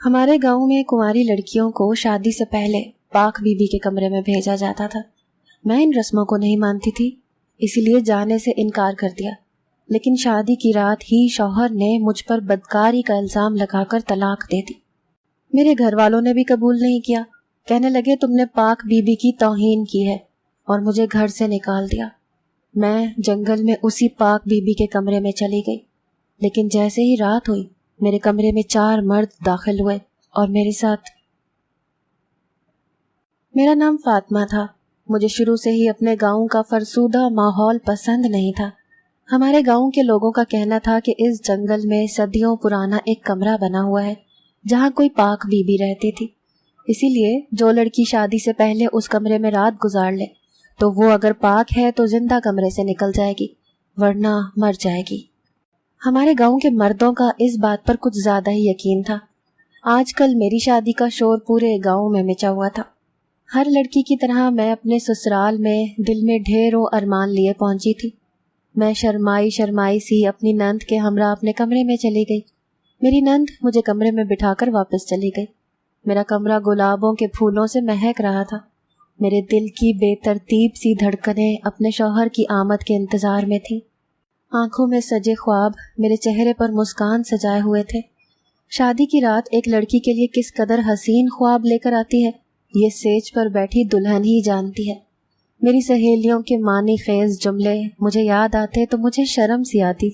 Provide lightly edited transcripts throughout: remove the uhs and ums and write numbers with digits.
ہمارے گاؤں میں کنواری لڑکیوں کو شادی سے پہلے پاک بی بی کے کمرے میں بھیجا جاتا تھا۔ میں ان رسموں کو نہیں مانتی تھی، اسی لیے جانے سے انکار کر دیا، لیکن شادی کی رات ہی شوہر نے مجھ پر بدکاری کا الزام لگا کر طلاق دے دی۔ میرے گھر والوں نے بھی قبول نہیں کیا، کہنے لگے تم نے پاک بی بی کی توہین کی ہے، اور مجھے گھر سے نکال دیا۔ میں جنگل میں اسی پاک بی بی کے کمرے میں چلی گئی، لیکن جیسے ہی رات ہوئی میرے کمرے میں 4 مرد داخل ہوئے اور میرے ساتھ۔ میرا نام فاطمہ تھا۔ مجھے شروع سے ہی اپنے گاؤں کا فرسودہ ماحول پسند نہیں تھا۔ ہمارے گاؤں کے لوگوں کا کہنا تھا کہ اس جنگل میں صدیوں پرانا ایک کمرہ بنا ہوا ہے جہاں کوئی پاک بی بی رہتی تھی، اسی لیے جو لڑکی شادی سے پہلے اس کمرے میں رات گزار لے تو وہ اگر پاک ہے تو زندہ کمرے سے نکل جائے گی، ورنہ مر جائے گی۔ ہمارے گاؤں کے مردوں کا اس بات پر کچھ زیادہ ہی یقین تھا۔ آج کل میری شادی کا شور پورے گاؤں میں مچا ہوا تھا۔ ہر لڑکی کی طرح میں اپنے سسرال میں دل میں ڈھیروں ارمان لیے پہنچی تھی۔ میں شرمائی سی اپنی نند کے ہمراہ اپنے کمرے میں چلی گئی۔ میری نند مجھے کمرے میں بٹھا کر واپس چلی گئی۔ میرا کمرہ گلابوں کے پھولوں سے مہک رہا تھا۔ میرے دل کی بے ترتیب سی دھڑکنیں اپنے شوہر کی آمد کے انتظار میں تھیں۔ آنکھوں میں سجے خواب میرے چہرے پر مسکان سجائے ہوئے تھے۔ شادی کی رات ایک لڑکی کے لیے کس قدر حسین خواب لے کر آتی ہے یہ سیج پر بیٹھی دلہن ہی جانتی ہے۔ میری سہیلیوں کے معنی خیز جملے مجھے یاد آتے تو مجھے شرم سی آتی۔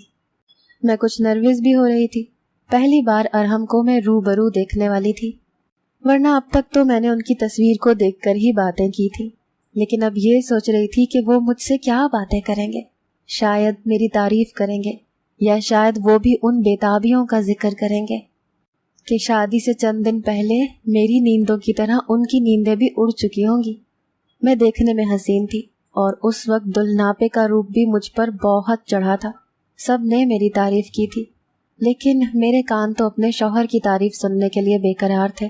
میں کچھ نروس بھی ہو رہی تھی۔ پہلی بار ارحم کو میں روبرو دیکھنے والی تھی، ورنہ اب تک تو میں نے ان کی تصویر کو دیکھ کر ہی باتیں کی تھی، لیکن اب یہ سوچ رہی تھی کہ وہ مجھ سے کیا باتیں کریں گے۔ شاید میری تعریف کریں گے، یا شاید وہ بھی ان بےتابیوں کا ذکر کریں گے کہ شادی سے چند دن پہلے میری نیندوں کی طرح ان کی نیندیں بھی اڑ چکی ہوں گی۔ میں دیکھنے میں حسین تھی، اور اس وقت دلناپے کا روپ بھی مجھ پر بہت چڑھا تھا۔ سب نے میری تعریف کی تھی، لیکن میرے کان تو اپنے شوہر کی تعریف سننے کے لیے بے قرار تھے۔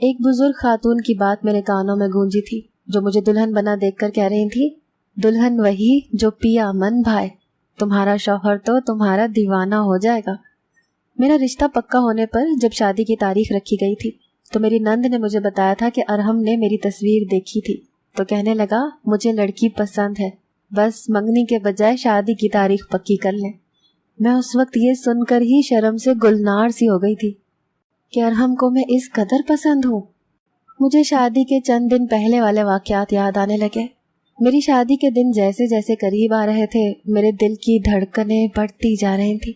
ایک بزرگ خاتون کی بات میرے کانوں میں گونجی تھی، جو مجھے دلہن بنا دیکھ کر کہہ رہی تھی، دلہن وہی جو پیا من بھائے، تمہارا شوہر تو تمہارا دیوانہ ہو جائے گا۔ میرا رشتہ پکا ہونے پر جب شادی کی تاریخ رکھی گئی تھی تو میری نند نے مجھے بتایا تھا کہ ارحم نے میری تصویر دیکھی تھی تو کہنے لگا مجھے لڑکی پسند ہے، بس منگنی کے بجائے شادی کی تاریخ پکی کر لیں۔ میں اس وقت یہ سن کر ہی شرم سے گلنار سی ہو گئی تھی کہ ارحم کو میں اس قدر پسند ہوں۔ مجھے شادی کے چند دن پہلے والے واقعات یاد آنے لگے۔ میری شادی کے دن جیسے جیسے قریب آ رہے تھے میرے دل کی دھڑکنیں بڑھتی جا رہی تھیں۔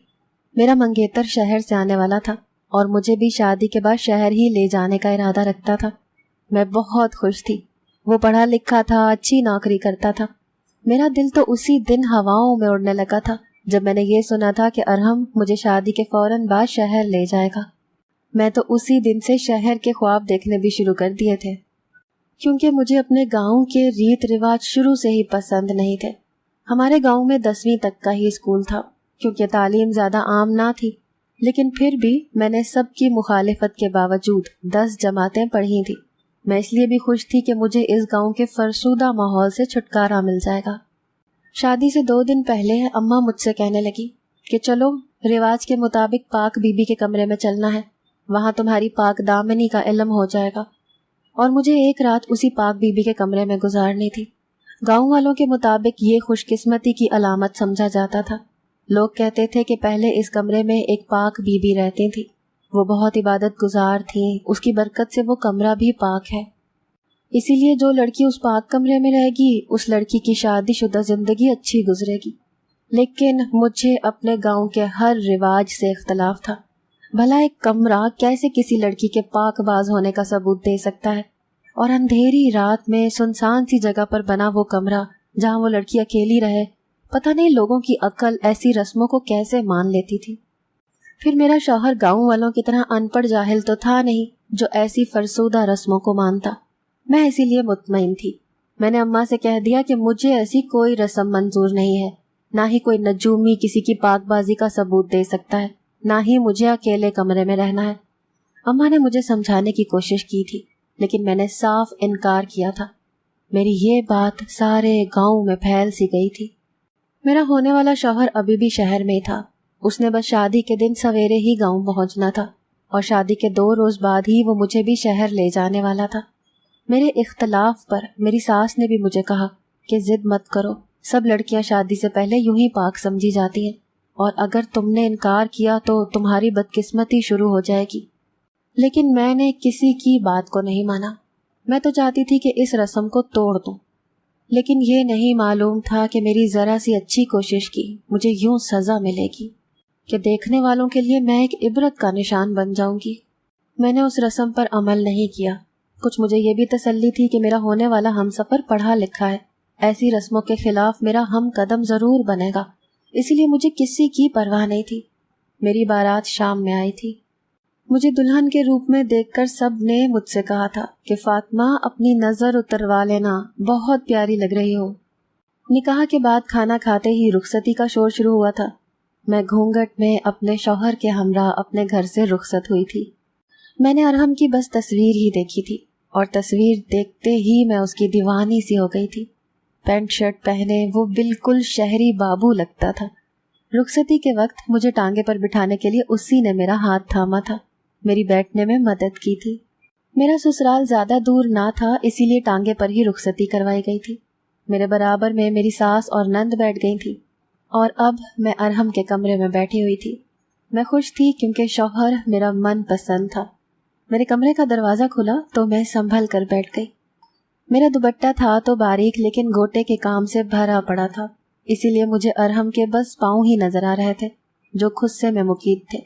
میرا منگیتر شہر سے آنے والا تھا اور مجھے بھی شادی کے بعد شہر ہی لے جانے کا ارادہ رکھتا تھا۔ میں بہت خوش تھی۔ وہ پڑھا لکھا تھا، اچھی نوکری کرتا تھا۔ میرا دل تو اسی دن ہواؤں میں اڑنے لگا تھا جب میں نے یہ سنا تھا کہ ارحم مجھے شادی کے فوراً بعد شہر لے جائے گا۔ میں تو اسی دن سے شہر کے خواب دیکھنے بھی شروع کر دیے تھے، کیونکہ مجھے اپنے گاؤں کے ریت رواج شروع سے ہی پسند نہیں تھے۔ ہمارے گاؤں میں 10ویں تک کا ہی اسکول تھا، کیونکہ تعلیم زیادہ عام نہ تھی، لیکن پھر بھی میں نے سب کی مخالفت کے باوجود 10 جماعتیں پڑھی تھیں۔ میں اس لیے بھی خوش تھی کہ مجھے اس گاؤں کے فرسودہ ماحول سے چھٹکارا مل جائے گا۔ شادی سے 2 دن پہلے اماں مجھ سے کہنے لگی کہ چلو رواج کے مطابق پاک بی بی کے کمرے میں چلنا ہے، وہاں تمہاری پاک دامنی کا علم ہو جائے گا، اور مجھے ایک رات اسی پاک بی بی کے کمرے میں گزارنی تھی۔ گاؤں والوں کے مطابق یہ خوش قسمتی کی علامت سمجھا جاتا تھا۔ لوگ کہتے تھے کہ پہلے اس کمرے میں ایک پاک بی بی رہتی تھی، وہ بہت عبادت گزار تھیں، اس کی برکت سے وہ کمرہ بھی پاک ہے، اسی لیے جو لڑکی اس پاک کمرے میں رہے گی اس لڑکی کی شادی شدہ زندگی اچھی گزرے گی۔ لیکن مجھے اپنے گاؤں کے ہر رواج سے اختلاف تھا۔ بھلا ایک کمرہ کیسے کسی لڑکی کے پاک باز ہونے کا ثبوت دے سکتا ہے، اور اندھیری رات میں سنسان سی جگہ پر بنا وہ کمرہ جہاں وہ لڑکی اکیلی رہے، پتہ نہیں لوگوں کی عقل ایسی رسموں کو کیسے مان لیتی تھی۔ پھر میرا شوہر گاؤں والوں کی طرح ان پڑھ جاہل تو تھا نہیں جو ایسی فرسودہ رسموں کو مانتا۔ میں اسی لیے مطمئن تھی۔ میں نے اماں سے کہہ دیا کہ مجھے ایسی کوئی رسم منظور نہیں ہے، نہ ہی کوئی نجومی کسی کی پاک بازی کا ثبوت دے سکتا ہے، نہ ہی مجھے اکیلے کمرے میں رہنا ہے۔ اماں نے مجھے سمجھانے کی کوشش کی تھی، لیکن میں نے صاف انکار کیا تھا۔ میری یہ بات سارے گاؤں میں پھیل سی گئی تھی۔ میرا ہونے والا شوہر ابھی بھی شہر میں تھا۔ اس نے بس شادی کے دن سویرے ہی گاؤں پہنچنا تھا اور شادی کے 2 روز بعد ہی وہ مجھے بھی شہر لے جانے والا تھا۔ میرے اختلاف پر میری ساس نے بھی مجھے کہا کہ ضد مت کرو، سب لڑکیاں شادی سے پہلے یوں ہی پاک سمجھی جاتی ہیں، اور اگر تم نے انکار کیا تو تمہاری بدقسمتی شروع ہو جائے گی۔ لیکن میں نے کسی کی بات کو نہیں مانا۔ میں تو چاہتی تھی کہ اس رسم کو توڑ دوں، لیکن یہ نہیں معلوم تھا کہ میری ذرا سی اچھی کوشش کی مجھے یوں سزا ملے گی کہ دیکھنے والوں کے لیے میں ایک عبرت کا نشان بن جاؤں گی۔ میں نے اس رسم پر عمل نہیں کیا۔ کچھ مجھے یہ بھی تسلی تھی کہ میرا ہونے والا ہمسفر پڑھا لکھا ہے، ایسی رسموں کے خلاف میرا ہم قدم ضرور بنے گا، اسی لیے مجھے کسی کی پرواہ نہیں تھی۔ میری بارات شام میں آئی تھی۔ مجھے دلہن کے روپ میں دیکھ کر سب نے مجھ سے کہا تھا کہ فاطمہ اپنی نظر اتروا لینا، بہت پیاری لگ رہی ہو۔ نکاح کے بعد کھانا کھاتے ہی رخصتی کا شور شروع ہوا تھا۔ میں گھونگھٹ میں اپنے شوہر کے ہمراہ اپنے گھر سے رخصت ہوئی تھی۔ میں نے ارحم کی بس تصویر ہی دیکھی تھی، اور تصویر دیکھتے ہی میں اس کی دیوانی سی ہو گئی تھی۔ پینٹ شرٹ پہنے وہ بالکل شہری بابو لگتا تھا۔ رخصتی کے وقت مجھے ٹانگے پر بٹھانے کے لیے اسی نے میرا ہاتھ تھاما تھا، میری بیٹھنے میں مدد کی تھی۔ میرا سسرال زیادہ دور نہ تھا، اسی لیے ٹانگے پر ہی رخصتی کروائی گئی تھی۔ میرے برابر میں میری ساس اور نند بیٹھ گئی تھی، اور اب میں ارحم کے کمرے میں بیٹھی ہوئی تھی۔ میں خوش تھی کیونکہ شوہر میرا من پسند تھا۔ میرے کمرے کا دروازہ کھلا تو میں سنبھل کر بیٹھ گئی۔ میرا دوپٹہ تھا تو باریک لیکن گوٹے کے کام سے بھرا پڑا تھا، اسی لیے مجھے ارحم کے بس پاؤں ہی نظر آ رہے تھے جو خصے میں مقید تھے۔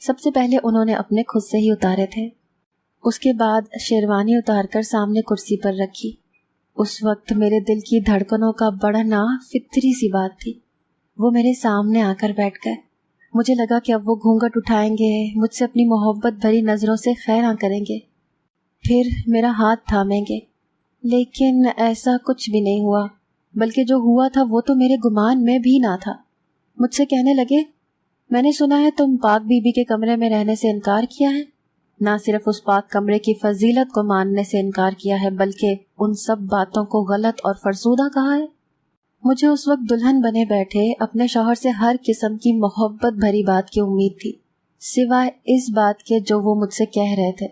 سب سے پہلے انہوں نے اپنے خصے ہی اتارے تھے، اس کے بعد شیروانی اتار کر سامنے کرسی پر رکھی۔ اس وقت میرے دل کی دھڑکنوں کا بڑھنا فطری سی بات تھی۔ وہ میرے سامنے آ کر بیٹھ گئے۔ مجھے لگا کہ اب وہ گھونگھٹ اٹھائیں گے، مجھ سے اپنی محبت بھری نظروں سے خیراں کریں گے، پھر میرا ہاتھ تھامیں گے، لیکن ایسا کچھ بھی نہیں ہوا، بلکہ جو ہوا تھا وہ تو میرے گمان میں بھی نہ تھا۔ مجھ سے کہنے لگے، میں نے سنا ہے تم پاک بی بی کے کمرے میں رہنے سے انکار کیا ہے۔ نہ صرف اس پاک کمرے کی فضیلت کو ماننے سے انکار کیا ہے، بلکہ ان سب باتوں کو غلط اور فرسودہ کہا ہے۔ مجھے اس وقت دلہن بنے بیٹھے اپنے شوہر سے ہر قسم کی محبت بھری بات کی امید تھی، سوائے اس بات کے جو وہ مجھ سے کہہ رہے تھے۔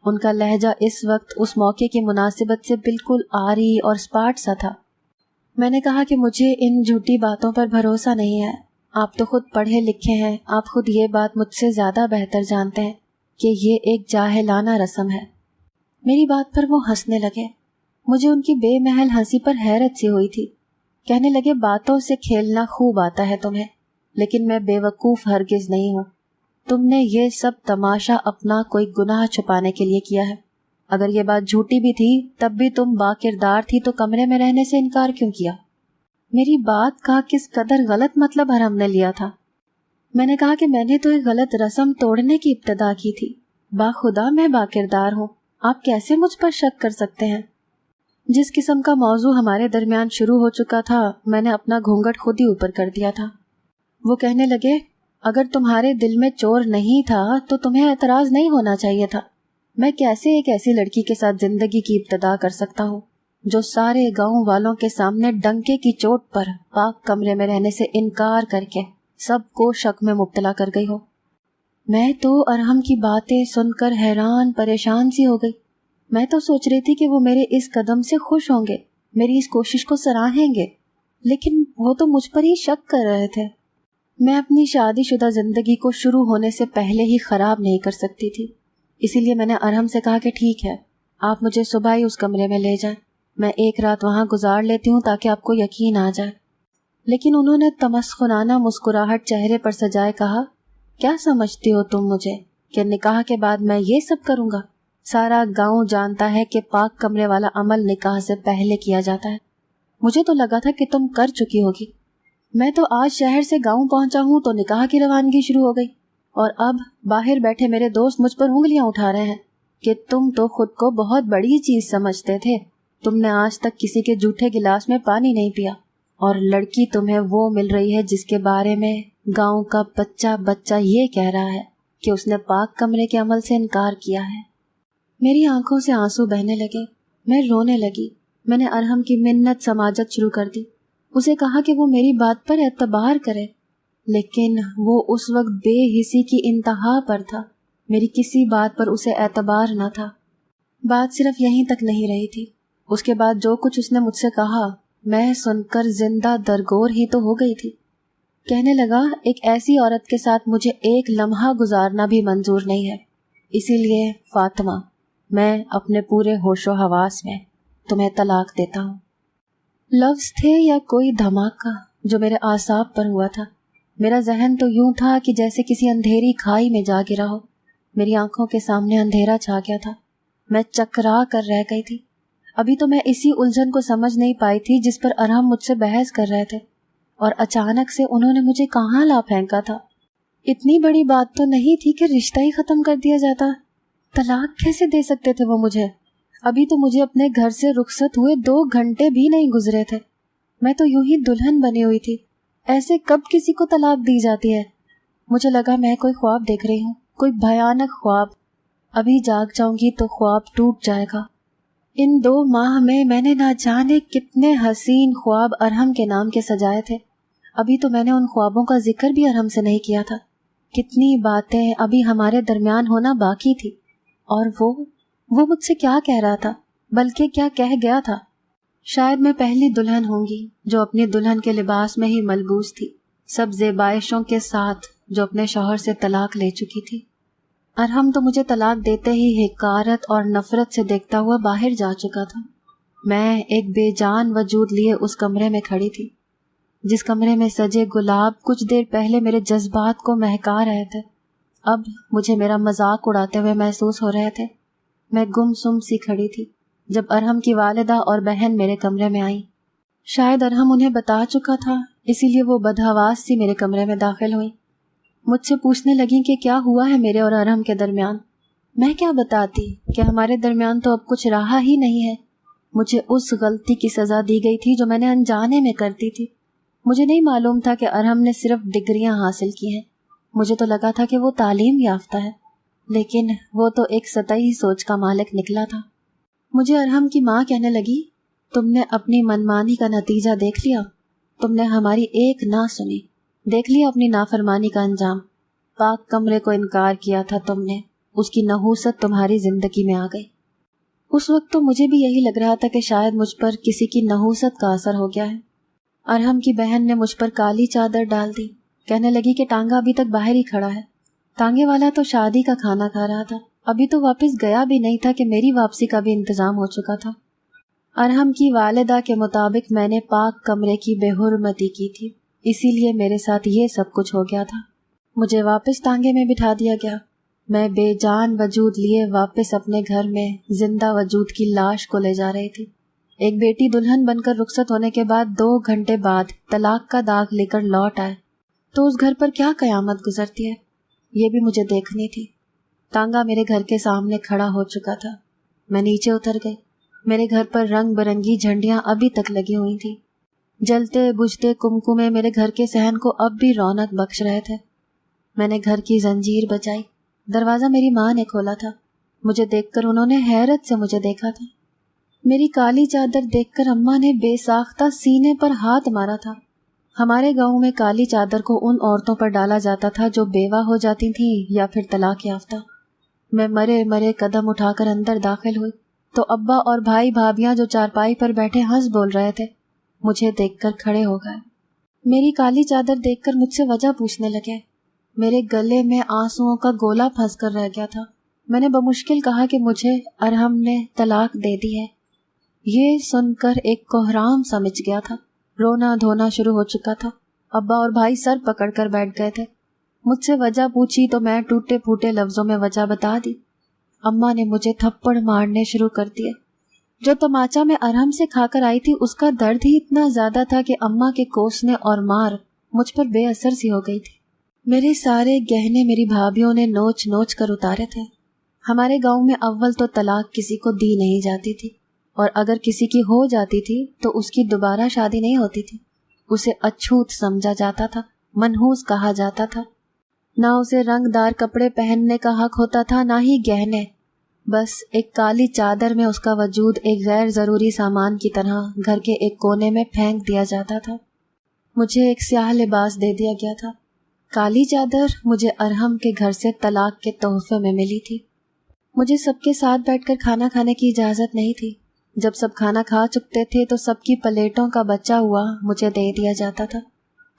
ان کا لہجہ اس وقت اس موقع کی مناسبت سے بالکل آری اور سپاٹ سا تھا۔ میں نے کہا کہ مجھے ان جھوٹی باتوں پر بھروسہ نہیں ہے، آپ تو خود پڑھے لکھے ہیں، آپ خود یہ بات مجھ سے زیادہ بہتر جانتے ہیں کہ یہ ایک جاہلانہ رسم ہے۔ میری بات پر وہ ہنسنے لگے۔ مجھے ان کی بے محل ہنسی پر حیرت سی ہوئی تھی۔ کہنے لگے، باتوں سے کھیلنا خوب آتا ہے تمہیں، لیکن میں بے وقوف ہرگز نہیں ہوں۔ تم نے یہ سب تماشا اپنا کوئی گناہ چھپانے کے لیے کیا ہے۔ اگر یہ بات جھوٹی بھی تھی تب بھی تم با کردار تھی تو کمرے میں رہنے سے انکار کیوں کیا؟ میری بات کا کس قدر غلط مطلب ارحم نے لیا تھا۔ میں نے کہا کہ میں نے تو ایک غلط رسم توڑنے کی ابتدا کی تھی، باخدا میں با کردار ہوں، آپ کیسے مجھ پر شک کر سکتے ہیں؟ جس قسم کا موضوع ہمارے درمیان شروع ہو چکا تھا میں نے اپنا گھونگھٹ خود ہی اوپر کر دیا تھا۔ وہ کہنے لگے، اگر تمہارے دل میں چور نہیں تھا تو تمہیں اعتراض نہیں ہونا چاہیے تھا۔ میں کیسے ایک ایسی لڑکی کے ساتھ زندگی کی ابتدا کر سکتا ہوں جو سارے گاؤں والوں کے سامنے ڈنکے کی چوٹ پر پاک کمرے میں رہنے سے انکار کر کے سب کو شک میں مبتلا کر گئی ہو۔ میں تو ارحم کی باتیں سن کر حیران پریشان سی ہو گئی۔ میں تو سوچ رہی تھی کہ وہ میرے اس قدم سے خوش ہوں گے، میری اس کوشش کو سراہیں گے، لیکن وہ تو مجھ پر ہی شک کر رہے تھے۔ میں اپنی شادی شدہ زندگی کو شروع ہونے سے پہلے ہی خراب نہیں کر سکتی تھی، اسی لیے میں نے ارحم سے کہا کہ ٹھیک ہے، آپ مجھے صبح ہی اس کمرے میں لے جائیں، میں ایک رات وہاں گزار لیتی ہوں تاکہ آپ کو یقین آ جائے۔ لیکن انہوں نے تمسخرانہ مسکراہٹ چہرے پر سجائے کہا، کیا سمجھتی ہو تم مجھے کہ نکاح کے بعد میں یہ سب کروں گا؟ سارا گاؤں جانتا ہے کہ پاک کمرے والا عمل نکاح سے پہلے کیا جاتا ہے۔ مجھے تو لگا تھا کہ تم کر چکی ہوگی۔ میں تو آج شہر سے گاؤں پہنچا ہوں تو نکاح کی روانگی شروع ہو گئی، اور اب باہر بیٹھے میرے دوست مجھ پر انگلیاں اٹھا رہے ہیں کہ تم تو خود کو بہت بڑی چیز سمجھتے تھے، تم نے آج تک کسی کے جھوٹے گلاس میں پانی نہیں پیا، اور لڑکی تمہیں وہ مل رہی ہے جس کے بارے میں گاؤں کا بچہ بچہ یہ کہہ رہا ہے کہ اس نے پاک کمرے کے عمل سے انکار کیا ہے۔ میری آنکھوں سے آنسو بہنے لگے، میں رونے لگی۔ میں نے ارحم کی منت سماجت شروع کر دی، اسے کہا کہ وہ میری بات پر اعتبار کرے، لیکن وہ اس وقت بے حسی کی انتہا پر تھا۔ میری کسی بات پر اسے اعتبار نہ تھا۔ بات صرف یہیں تک نہیں رہی تھی، اس کے بعد جو کچھ اس نے مجھ سے کہا میں سن کر زندہ درگور ہی تو ہو گئی تھی۔ کہنے لگا ایک ایسی عورت کے ساتھ مجھے ایک لمحہ گزارنا بھی منظور نہیں ہے، اسی لیے فاطمہ میں اپنے پورے ہوش و حواس میں تمہیں طلاق دیتا ہوں۔ لفظ تھے یا کوئی دھماکہ جو میرے اعصاب پر ہوا تھا۔ میرا ذہن تو یوں تھا کہ جیسے کسی اندھیری کھائی میں جا گرا ہو۔ میری آنکھوں کے سامنے اندھیرا چھا گیا تھا، میں چکرا کر رہ گئی تھی۔ ابھی تو میں اسی الجھن کو سمجھ نہیں پائی تھی جس پر ارحم مجھ سے بحث کر رہے تھے، اور اچانک سے انہوں نے مجھے کہاں لا پھینکا تھا۔ اتنی بڑی بات تو نہیں تھی کہ رشتہ ہی ختم کر دیا جاتا۔ طلاق کیسے دے سکتے تھے وہ مجھے؟ ابھی تو مجھے اپنے گھر سے رخصت ہوئے 2 گھنٹے بھی نہیں گزرے تھے، میں تو یوں ہی دلہن بنی ہوئی تھی۔ ایسے کب کسی کو طلاق دی جاتی ہے؟ مجھے لگا میں کوئی خواب دیکھ رہی ہوں، کوئی بھیانک خواب۔ ابھی جاگ جاؤں گی تو خواب ٹوٹ جائے گا۔ ان 2 ماہ میں نے نہ جانے کتنے حسین خواب ارحم کے نام کے سجائے تھے۔ ابھی تو میں نے ان خوابوں کا ذکر بھی ارحم سے نہیں کیا تھا۔ کتنی باتیں ابھی ہمارے درمیان ہونا باقی تھی، اور وہ مجھ سے کیا کہہ رہا تھا، بلکہ کیا کہہ گیا تھا۔ شاید میں پہلی دلہن ہوں گی جو اپنی دلہن کے لباس میں ہی ملبوس تھی، سب زیبائشوں کے ساتھ، جو اپنے شوہر سے طلاق لے چکی تھی۔ ارحم تو مجھے طلاق دیتے ہی حقارت اور نفرت سے دیکھتا ہوا باہر جا چکا تھا۔ میں ایک بے جان وجود لیے اس کمرے میں کھڑی تھی، جس کمرے میں سجے گلاب کچھ دیر پہلے میرے جذبات کو مہکا رہے تھے، اب مجھے میرا مذاق اڑاتے ہوئے محسوس ہو رہے تھے۔ میں گم سم سی کھڑی تھی جب ارحم کی والدہ اور بہن میرے کمرے میں آئیں۔ شاید ارحم انہیں بتا چکا تھا، اسی لیے وہ بدحواس سی میرے کمرے میں داخل ہوئیں۔ مجھ سے پوچھنے لگیں کہ کیا ہوا ہے میرے اور ارحم کے درمیان۔ میں کیا بتاتی کہ ہمارے درمیان تو اب کچھ رہا ہی نہیں ہے۔ مجھے اس غلطی کی سزا دی گئی تھی جو میں نے انجانے میں کرتی تھی۔ مجھے نہیں معلوم تھا کہ ارحم نے صرف ڈگریاں حاصل کی ہیں، مجھے تو لگا تھا کہ وہ تعلیم یافتہ ہے، لیکن وہ تو ایک سطحی سوچ کا مالک نکلا تھا۔ مجھے ارحم کی ماں کہنے لگی، تم نے اپنی منمانی کا نتیجہ دیکھ لیا، تم نے ہماری ایک نہ سنی، دیکھ لیا اپنی نافرمانی کا انجام۔ پاک کمرے کو انکار کیا تھا تم نے، اس کی نحوست تمہاری زندگی میں آ گئی۔ اس وقت تو مجھے بھی یہی لگ رہا تھا کہ شاید مجھ پر کسی کی نحوست کا اثر ہو گیا ہے۔ ارحم کی بہن نے مجھ پر کالی چادر ڈال دی، کہنے لگی کہ ٹانگا ابھی تک باہر ہی کھڑا ہے۔ ٹانگے والا تو شادی کا کھانا کھا رہا تھا، ابھی تو واپس گیا بھی نہیں تھا کہ میری واپسی کا بھی انتظام ہو چکا تھا۔ ارحم کی والدہ کے مطابق میں نے پاک کمرے کی بے حرمتی کی تھی، اسی لیے میرے ساتھ یہ سب کچھ ہو گیا تھا۔ مجھے واپس ٹانگے میں بٹھا دیا گیا۔ میں بے جان وجود لیے واپس اپنے گھر میں زندہ وجود کی لاش کو لے جا رہی تھی۔ ایک بیٹی دلہن بن کر رخصت ہونے کے بعد 2 گھنٹے بعد طلاق کا داغ لے کر لوٹ آئے تو اس گھر پر کیا قیامت گزرتی ہے، یہ بھی مجھے دیکھنی تھی۔ ٹانگا میرے گھر کے سامنے کھڑا ہو چکا تھا۔ میں نیچے اتر گئی۔ میرے گھر پر رنگ برنگی جھنڈیاں ابھی تک لگی ہوئی تھیں، جلتے بجھتے کمکمے میرے گھر کے صحن کو اب بھی رونق بخش رہے تھے۔ میں نے گھر کی زنجیر بجائی، دروازہ میری ماں نے کھولا تھا۔ مجھے دیکھ کر انہوں نے حیرت سے مجھے دیکھا تھا۔ میری کالی چادر دیکھ کر اماں نے بے ساختہ سینے پر ہاتھ مارا تھا۔ ہمارے گاؤں میں کالی چادر کو ان عورتوں پر ڈالا جاتا تھا جو بیوہ ہو جاتی تھیں یا پھر طلاق یافتہ۔ میں مرے مرے قدم اٹھا کر اندر داخل ہوئی تو ابا اور بھائی بھابیاں جو چارپائی پر بیٹھے ہنس بول رہے تھے، مجھے دیکھ کر کھڑے ہو گئے۔ میری کالی چادر دیکھ کر مجھ سے وجہ پوچھنے لگے۔ میرے گلے میں آنسوؤں کا گولا پھنس کر رہ گیا تھا۔ میں نے بمشکل کہا کہ مجھے ارحم نے طلاق دے دی ہے۔ یہ سن کر ایک کوہرام سا مچ گیا تھا، رونا دھونا شروع ہو چکا تھا۔ ابا اور بھائی سر پکڑ کر بیٹھ گئے تھے۔ مجھ سے وجہ پوچھی تو میں ٹوٹے پھوٹے لفظوں میں وجہ بتا دی۔ اماں نے مجھے تھپڑ مارنے شروع کر دیے۔ جو تماچا میں ارحم سے کھا کر آئی تھی اس کا درد ہی اتنا زیادہ تھا کہ اماں کے کوسنے اور مار مجھ پر بے اثر سی ہو گئی تھی۔ میرے سارے گہنے میری بھابھیوں نے نوچ نوچ کر اتارے تھے۔ ہمارے گاؤں میں اول تو طلاق کسی کو دی نہیں جاتی تھی، اور اگر کسی کی ہو جاتی تھی تو اس کی دوبارہ شادی نہیں ہوتی تھی۔ اسے اچھوت سمجھا جاتا تھا، منحوس کہا جاتا تھا۔ نہ اسے رنگ دار کپڑے پہننے کا حق ہوتا تھا، نہ ہی گہنے۔ بس ایک کالی چادر میں اس کا وجود ایک غیر ضروری سامان کی طرح گھر کے ایک کونے میں پھینک دیا جاتا تھا۔ مجھے ایک سیاہ لباس دے دیا گیا تھا۔ کالی چادر مجھے ارحم کے گھر سے طلاق کے تحفے میں ملی تھی۔ مجھے سب کے ساتھ بیٹھ کر کھانا کھانے کی اجازت نہیں تھی۔ جب سب کھانا کھا چکتے تھے تو سب کی پلیٹوں کا بچا ہوا مجھے دے دیا جاتا تھا۔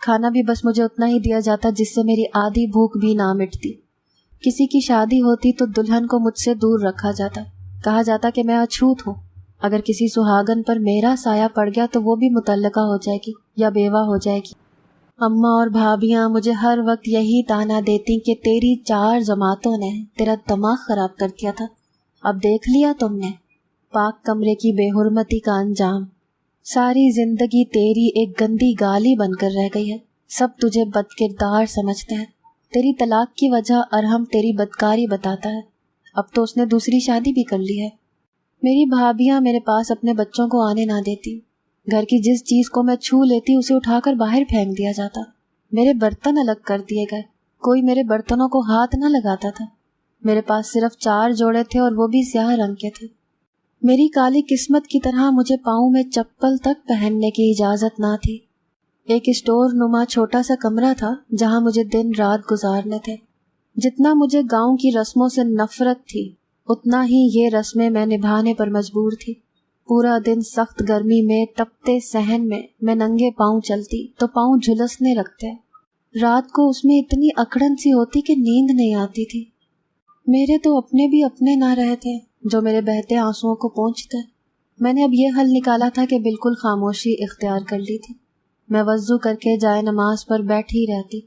کھانا بھی بس مجھے اتنا ہی دیا جاتا جس سے میری آدھی بھوک بھی نہ مٹتی۔ کسی کی شادی ہوتی تو دلہن کو مجھ سے دور رکھا جاتا، کہا جاتا کہ میں اچھوت ہوں۔ اگر کسی سہاگن پر میرا سایہ پڑ گیا تو وہ بھی مطلقہ ہو جائے گی یا بیوہ ہو جائے گی۔ اماں اور بھابیاں مجھے ہر وقت یہی تانا دیتی کہ تیری 4 جماعتوں نے تیرا دماغ خراب کر دیا تھا، اب دیکھ لیا تم نے پاک کمرے کی بے حرمتی کا انجام۔ ساری زندگی تیری ایک گندی گالی بن کر رہ گئی ہے، سب تجھے بد کردار سمجھتے ہیں۔ تیری طلاق کی وجہ ارحم تیری بدکاری بتاتا ہے، اب تو اس نے دوسری شادی بھی کر لی ہے۔ میری بھابیاں میرے پاس اپنے بچوں کو آنے نہ دیتی، گھر کی جس چیز کو میں چھو لیتی اسے اٹھا کر باہر پھینک دیا جاتا۔ میرے برتن الگ کر دیے گئے، کوئی میرے برتنوں کو ہاتھ نہ لگاتا تھا۔ میرے پاس صرف 4 جوڑے تھے اور وہ بھی سیاہ رنگ کے تھے۔ میری کالی قسمت کی طرح مجھے پاؤں میں چپل تک پہننے کی اجازت نہ تھی۔ ایک اسٹور نما چھوٹا سا کمرہ تھا جہاں مجھے دن رات گزارنے تھے۔ جتنا مجھے گاؤں کی رسموں سے نفرت تھی اتنا ہی یہ رسمیں میں نبھانے پر مجبور تھی۔ پورا دن سخت گرمی میں تپتے صحن میں ننگے پاؤں چلتی تو پاؤں جھلسنے لگتے۔ رات کو اس میں اتنی اکڑن سی ہوتی کہ نیند نہیں آتی تھی۔ میرے تو اپنے بھی اپنے نہ رہے تھے جو میرے بہتے آنسوؤں کو پونچھتے۔ میں نے اب یہ حل نکالا تھا کہ بالکل خاموشی اختیار کر لی تھی۔ میں وضو کر کے جائے نماز پر بیٹھی رہتی۔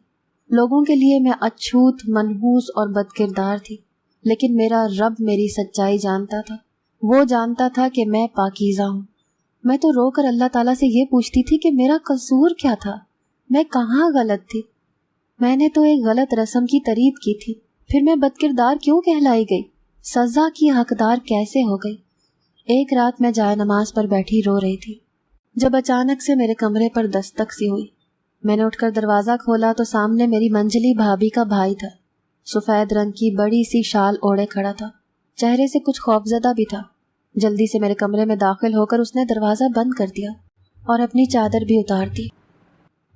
لوگوں کے لیے میں اچھوت، منحوس اور بد کردار تھی، لیکن میرا رب میری سچائی جانتا تھا۔ وہ جانتا تھا کہ میں پاکیزہ ہوں۔ میں تو رو کر اللہ تعالیٰ سے یہ پوچھتی تھی کہ میرا قصور کیا تھا، میں کہاں غلط تھی؟ میں نے تو ایک غلط رسم کی تردید کی تھی، پھر میں بد کردار کیوں کہلائی گئی؟ سزا کی حقدار کیسے ہو گئی؟ ایک رات میں جائے نماز پر بیٹھی رو رہی تھی جب اچانک سے میرے کمرے پر دستک سی ہوئی۔ میں نے اٹھ کر دروازہ کھولا تو سامنے میری منجلی بھابھی کا بھائی تھا۔ سفید رنگ کی بڑی سی شال اوڑے کھڑا تھا، چہرے سے کچھ خوفزدہ بھی تھا۔ جلدی سے میرے کمرے میں داخل ہو کر اس نے دروازہ بند کر دیا اور اپنی چادر بھی اتار دی۔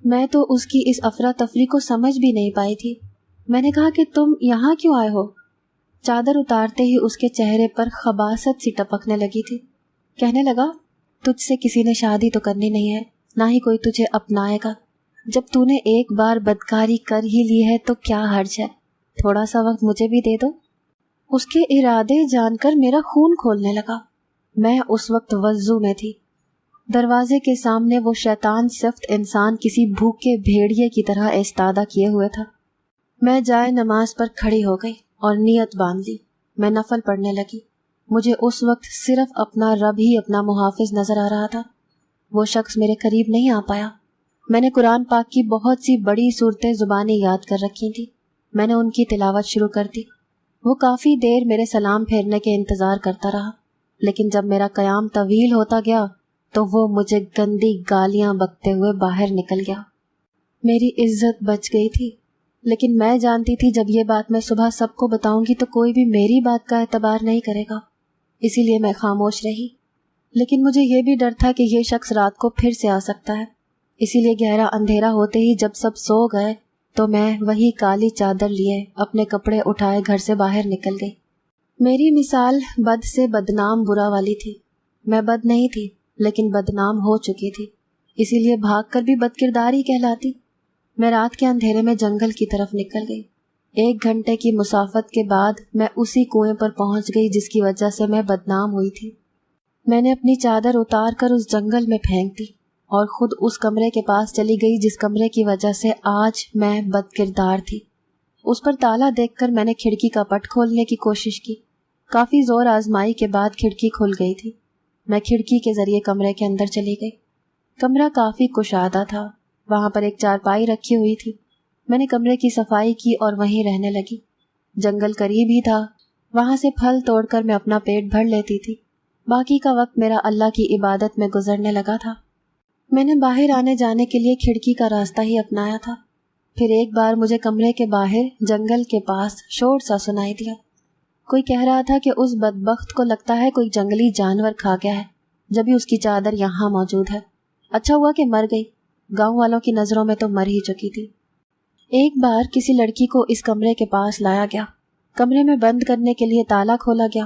میں تو اس کی اس افراتفری کو سمجھ بھی نہیں پائی تھی۔ میں نے کہا کہ تم یہاں کیوں آئے ہو؟ چادر اتارتے ہی اس کے چہرے پر خباثت سی ٹپکنے لگی تھی۔ کہنے لگا، تجھ سے کسی نے شادی تو کرنی نہیں ہے، نہ ہی کوئی تجھے اپنائے گا۔ جب تو نے ایک بار بدکاری کر ہی لی ہے تو کیا حرج ہے، تھوڑا سا وقت مجھے بھی دے دو۔ اس کے ارادے جان کر میرا خون کھولنے لگا۔ میں اس وقت وضو میں تھی۔ دروازے کے سامنے وہ شیطان صفت انسان کسی بھوکے بھیڑیے کی طرح ایستادہ کیے ہوئے تھا۔ میں جائے نماز پر کھڑی ہو گئی اور نیت باندھ لی۔ میں نفل پڑھنے لگی۔ مجھے اس وقت صرف اپنا رب ہی اپنا محافظ نظر آ رہا تھا۔ وہ شخص میرے قریب نہیں آ پایا۔ میں نے قرآن پاک کی بہت سی بڑی صورتیں زبانی یاد کر رکھی تھی۔ میں نے ان کی تلاوت شروع کر دی۔ وہ کافی دیر میرے سلام پھیرنے کے انتظار کرتا رہا، لیکن جب میرا قیام طویل ہوتا گیا تو وہ مجھے گندی گالیاں بکتے ہوئے باہر نکل گیا۔ میری عزت بچ گئی تھی، لیکن میں جانتی تھی جب یہ بات میں صبح سب کو بتاؤں گی تو کوئی بھی میری بات کا اعتبار نہیں کرے گا، اسی لیے میں خاموش رہی۔ لیکن مجھے یہ بھی ڈر تھا کہ یہ شخص رات کو پھر سے آ سکتا ہے، اسی لیے گہرا اندھیرا ہوتے ہی جب سب سو گئے تو میں وہی کالی چادر لیے اپنے کپڑے اٹھائے گھر سے باہر نکل گئی۔ میری مثال بد سے بدنام برا والی تھی۔ میں بد نہیں تھی لیکن بدنام ہو چکی تھی، اسی لیے بھاگ کر بھی بد کردار ہی کہلاتی۔ میں رات کے اندھیرے میں جنگل کی طرف نکل گئی۔ 1 گھنٹے کی مسافت کے بعد میں اسی کنویں پر پہنچ گئی جس کی وجہ سے میں بدنام ہوئی تھی۔ میں نے اپنی چادر اتار کر اس جنگل میں پھینک دی اور خود اس کمرے کے پاس چلی گئی جس کمرے کی وجہ سے آج میں بد کردار تھی۔ اس پر تالا دیکھ کر میں نے کھڑکی کا پٹ کھولنے کی کوشش کی۔ کافی زور آزمائی کے بعد کھڑکی کھل گئی تھی۔ میں کھڑکی کے ذریعے کمرے کے اندر چلی گئی۔ کمرہ کافی کشادہ تھا، وہاں پر ایک چارپائی رکھی ہوئی تھی۔ میں نے کمرے کی صفائی کی اور وہیں رہنے لگی۔ جنگل قریب ہی تھا، وہاں سے پھل توڑ کر میں اپنا پیٹ بھر لیتی تھی۔ باقی کا وقت میرا اللہ کی عبادت میں گزرنے لگا تھا۔ میں نے باہر آنے جانے کے لیے کھڑکی کا راستہ ہی اپنایا تھا۔ پھر ایک بار مجھے کمرے کے باہر جنگل کے پاس شور سا سنائی دیا۔ کوئی کہہ رہا تھا کہ اس بدبخت کو لگتا ہے کوئی جنگلی جانور کھا گیا ہے، جبھی اس کی چادر یہاں موجود ہے۔ اچھا ہوا کہ مر گئی، گاؤں والوں کی نظروں میں تو مر ہی چکی تھی۔ ایک بار کسی لڑکی کو اس کمرے کے پاس لایا گیا. کمرے میں بند کرنے کے لیے تالا کھولا گیا.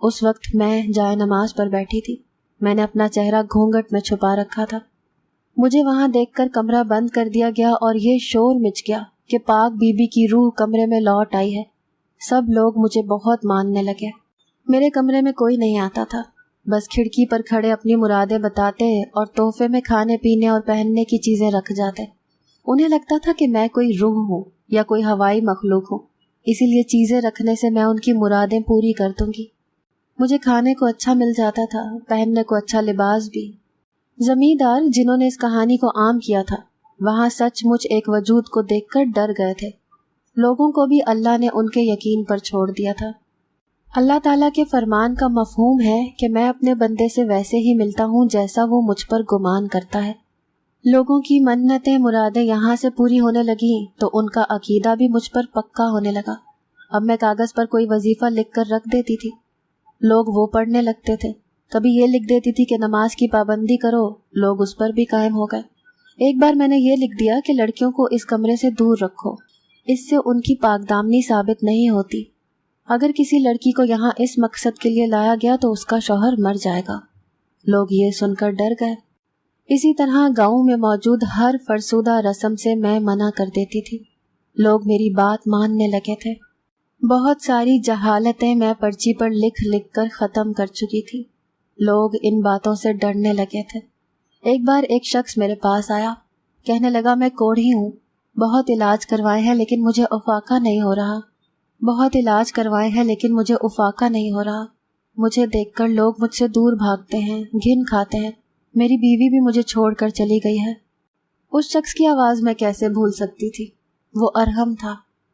اس وقت میں جائے نماز پر بیٹھی تھی. میں نے اپنا چہرہ گھونگھٹ میں چھپا رکھا تھا. مجھے وہاں دیکھ کر کمرہ بند کر دیا گیا اور یہ شور مچ گیا کہ پاک بی بی کی روح کمرے میں لوٹ آئی ہے. سب لوگ مجھے بہت ماننے لگے. میرے کمرے میں کوئی نہیں آتا تھا. بس کھڑکی پر کھڑے اپنی مرادیں بتاتے اور تحفے میں کھانے پینے اور پہننے کی چیزیں رکھ جاتے. انہیں لگتا تھا کہ میں کوئی روح ہوں یا کوئی ہوائی مخلوق ہوں، اسی لیے چیزیں رکھنے سے میں ان کی مرادیں پوری کر دوں گی. مجھے کھانے کو اچھا مل جاتا تھا، پہننے کو اچھا لباس بھی. زمیندار جنہوں نے اس کہانی کو عام کیا تھا وہاں سچ مچ ایک وجود کو دیکھ کر ڈر گئے تھے. لوگوں کو بھی اللہ نے ان کے یقین پر چھوڑ دیا تھا. اللہ تعالیٰ کے فرمان کا مفہوم ہے کہ میں اپنے بندے سے ویسے ہی ملتا ہوں جیسا وہ مجھ پر گمان کرتا ہے. لوگوں کی منتیں مرادیں یہاں سے پوری ہونے لگیں تو ان کا عقیدہ بھی مجھ پر پکا ہونے لگا. اب میں کاغذ پر کوئی وظیفہ لکھ کر رکھ دیتی تھی، لوگ وہ پڑھنے لگتے تھے. کبھی یہ لکھ دیتی تھی کہ نماز کی پابندی کرو، لوگ اس پر بھی قائم ہو گئے. ایک بار میں نے یہ لکھ دیا کہ لڑکیوں کو اس کمرے سے دور رکھو، اس سے ان کی پاک دامنی ثابت نہیں ہوتی. اگر کسی لڑکی کو یہاں اس مقصد کے لیے لایا گیا تو اس کا شوہر مر جائے گا. لوگ یہ سن کر ڈر گئے. اسی طرح گاؤں میں موجود ہر فرسودہ رسم سے میں منع کر دیتی تھی. لوگ میری بات ماننے لگے تھے. بہت ساری جہالتیں میں پرچی پر لکھ لکھ کر ختم کر چکی تھی. لوگ ان باتوں سے ڈرنے لگے تھے. ایک بار ایک شخص میرے پاس آیا، کہنے لگا میں کوڑھی ہوں، بہت علاج کروائے ہیں لیکن مجھے افاقہ نہیں ہو رہا. بہت علاج کروائے ہیں لیکن مجھے افاقہ نہیں ہو رہا. مجھے دیکھ کر لوگ مجھ سے دور بھاگتے ہیں، گھن کھاتے ہیں. میری بیوی بھی مجھے چھوڑ کر چلی گئی ہے. اس شخص کی آواز میں کیسے بھول سکتی تھی؟ وہ ارحم تھا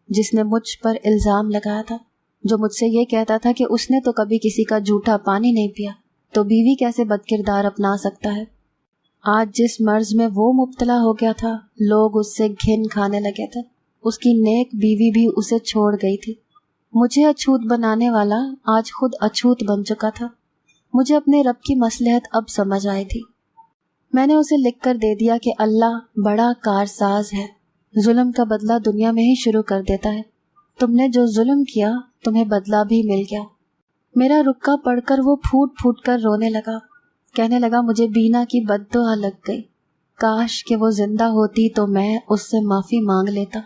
جس نے مجھ پر الزام لگایا تھا، جو مجھ سے یہ کہتا تھا کہ اس نے تو کبھی کسی کا جھوٹا پانی نہیں پیا، تو بیوی کیسے بدکردار اپنا سکتا ہے. آج جس مرض میں وہ مبتلا ہو گیا تھا لوگ اس سے گھن کھانے لگے تھے. اس کی نیک بیوی بھی اسے چھوڑ گئی تھی. مجھے اچھوت بنانے والا آج خود اچھوت بن چکا تھا. مجھے اپنے رب کی مصلحت اب سمجھ آئی تھی. میں نے اسے لکھ کر دے دیا کہ اللہ بڑا کارساز ہے، ظلم کا بدلہ دنیا میں ہی شروع کر دیتا ہے. تم نے جو ظلم کیا تمہیں بدلہ بھی مل گیا. میرا رکا پڑھ کر وہ پھوٹ پھوٹ کر رونے لگا. کہنے لگا مجھے بینا کی بد دعا لگ گئی. کاش کہ وہ زندہ ہوتی تو میں اس سے معافی مانگ لیتا.